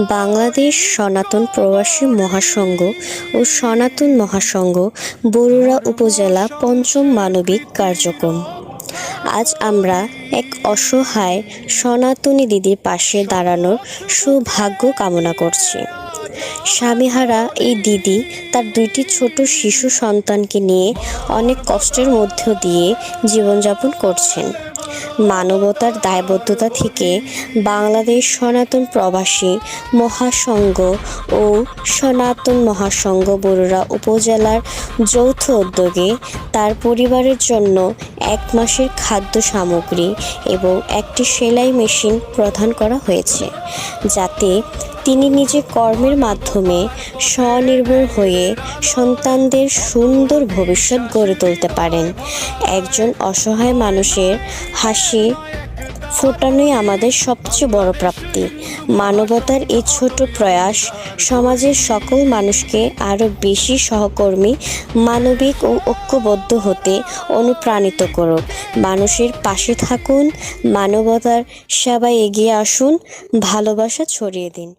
বাংলাদেশ সনাতন প্রবাসী মহাসংঘ ও সনাতন মহাসংঘ বরুড়া উপজেলা পঞ্চম মানবিক কার্যক্রম। আজ আমরা এক অসহায় সনাতনী দিদির পাশে দাঁড়ানোর সৌভাগ্য কামনা করছি। স্বামীহারা এই দিদি তার দুইটি ছোট শিশু সন্তানকে নিয়ে অনেক কষ্টের মধ্য দিয়ে জীবনযাপন করছেন। মানবতার দায়বদ্ধতা থেকে বাংলাদেশ সনাতন প্রবাসী মহাসংঘ ও সনাতন মহাসংঘ বরুড়া উপজেলার যৌথ উদ্যোগে তার পরিবারের জন্য 1 মাসের খাদ্য সামগ্রী এবং একটি সেলাই মেশিন প্রদান করা হয়েছে, যাতে তিনি নিজে কর্মের মাধ্যমে স্বনির্ভর হয়ে সন্তানদের সুন্দর ভবিষ্যৎ গড়ে তুলতে পারেন। একজন অসহায় মানুষের হাসি ফোটানোই আমাদের সবচেয়ে বড় প্রাপ্তি। মানবতার এই ছোট প্রয়াস সমাজের সকল মানুষকে আরও বেশি সহকর্মী, মানবিক ও ঐক্যবদ্ধ হতে অনুপ্রাণিত করুক। মানুষের পাশে থাকুন, মানবতার সেবায় এগিয়ে আসুন, ভালোবাসা ছড়িয়ে দিন।